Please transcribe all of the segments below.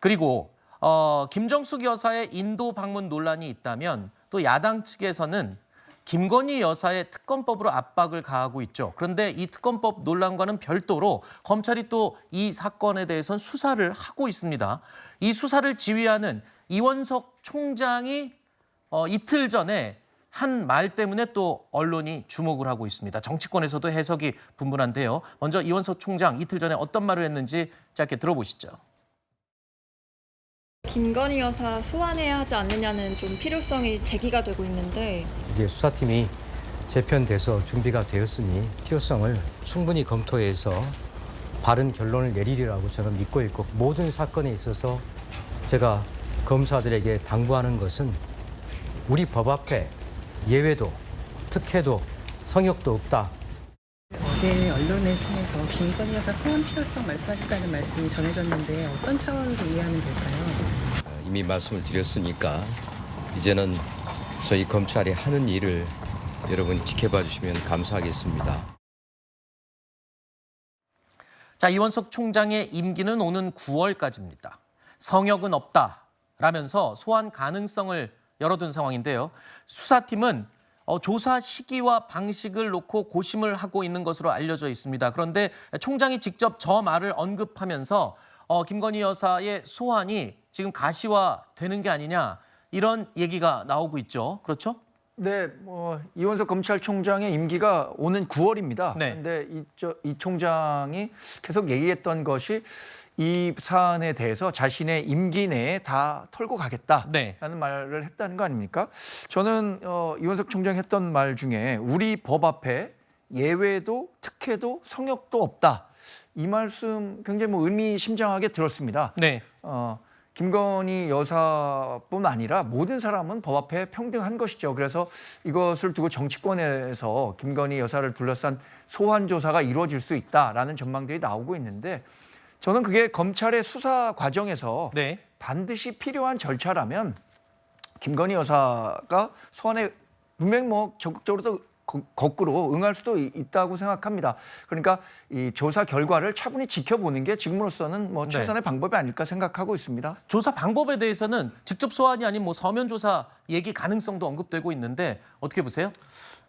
그리고 김정숙 여사의 인도 방문 논란이 있다면 또 야당 측에서는 김건희 여사의 특검법으로 압박을 가하고 있죠. 그런데 이 특검법 논란과는 별도로 검찰이 또 이 사건에 대해서는 수사를 하고 있습니다. 이 수사를 지휘하는 이원석 총장이 이틀 전에 한 말 때문에 또 언론이 주목을 하고 있습니다. 정치권에서도 해석이 분분한데요. 먼저 이원석 총장 이틀 전에 어떤 말을 했는지 짧게 들어보시죠. 김건희 여사 소환해야 하지 않느냐는 좀 필요성이 제기가 되고 있는데 이제 수사팀이 재편돼서 준비가 되었으니 필요성을 충분히 검토해서 바른 결론을 내리리라고 저는 믿고 있고, 모든 사건에 있어서 제가 검사들에게 당부하는 것은 우리 법 앞에 예외도 특혜도 성역도 없다. 어제 언론을 통해서 김건희 여사 소환 필요성 말씀하셨다는 말씀이 전해졌는데 어떤 차원으로 이해하면 될까요? 이미 말씀을 드렸으니까 이제는 저희 검찰이 하는 일을 여러분 지켜봐 주시면 감사하겠습니다. 자, 이원석 총장의 임기는 오는 9월까지입니다. 성역은 없다라면서 소환 가능성을 열어둔 상황인데요. 수사팀은 조사 시기와 방식을 놓고 고심을 하고 있는 것으로 알려져 있습니다. 그런데 총장이 직접 저 말을 언급하면서 김건희 여사의 소환이 지금 가시화되는 게 아니냐, 이런 얘기가 나오고 있죠. 그렇죠? 네, 이원석 검찰총장의 임기가 오는 9월입니다. 네. 그런데 이 총장이 계속 얘기했던 것이 이 사안에 대해서 자신의 임기 내에 다 털고 가겠다라는 네. 말을 했다는 거 아닙니까? 저는 이원석 총장이 했던 말 중에 우리 법 앞에 예외도 특혜도 성역도 없다, 이 말씀 굉장히 의미심장하게 들었습니다. 네. 김건희 여사뿐 아니라 모든 사람은 법 앞에 평등한 것이죠. 그래서 이것을 두고 정치권에서 김건희 여사를 둘러싼 소환 조사가 이루어질 수 있다라는 전망들이 나오고 있는데, 저는 그게 검찰의 수사 과정에서 네. 반드시 필요한 절차라면 김건희 여사가 소환에 분명히 적극적으로 거꾸로 응할 수도 있다고 생각합니다. 그러니까 이 조사 결과를 차분히 지켜보는 게 지금으로서는 최선의 방법이 아닐까 생각하고 있습니다. 조사 방법에 대해서는 직접 소환이 아닌 서면 조사 얘기 가능성도 언급되고 있는데 어떻게 보세요?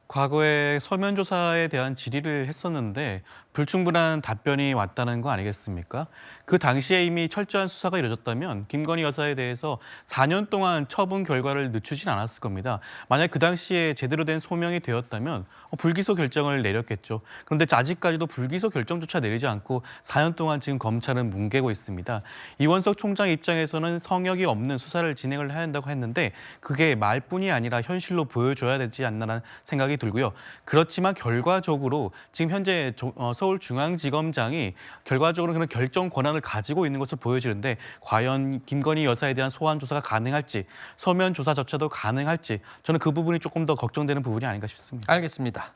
과거에 서면 조사에 대한 질의를 했었는데 불충분한 답변이 왔다는 거 아니겠습니까? 그 당시에 이미 철저한 수사가 이루어졌다면 김건희 여사에 대해서 4년 동안 처분 결과를 늦추진 않았을 겁니다. 만약 그 당시에 제대로 된 소명이 되었다면 불기소 결정을 내렸겠죠. 그런데 아직까지도 불기소 결정조차 내리지 않고 4년 동안 지금 검찰은 뭉개고 있습니다. 이원석 총장 입장에서는 성역이 없는 수사를 진행을 해야 한다고 했는데 그게 말뿐이 아니라 현실로 보여줘야 되지 않나라는 생각이 들고요. 그렇지만 결과적으로 지금 현재 서울중앙지검장이 결과적으로 그런 결정 권한을 가지고 있는 것을 보여지는데, 과연 김건희 여사에 대한 소환 조사가 가능할지, 서면 조사조차도 가능할지, 저는 그 부분이 조금 더 걱정되는 부분이 아닌가 싶습니다. 알겠습니다.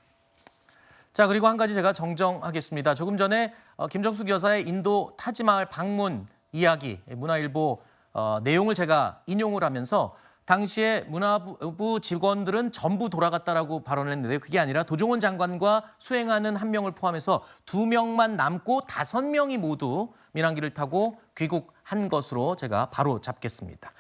자, 그리고 한 가지 제가 정정하겠습니다. 조금 전에 김정숙 여사의 인도 타지마할 방문 이야기, 문화일보 내용을 제가 인용을 하면서 당시에 문화부 직원들은 전부 돌아갔다라고 발언을 했는데 그게 아니라 도종원 장관과 수행하는 한 명을 포함해서 2명만 남고 5명이 모두 민항기를 타고 귀국한 것으로 제가 바로 잡겠습니다.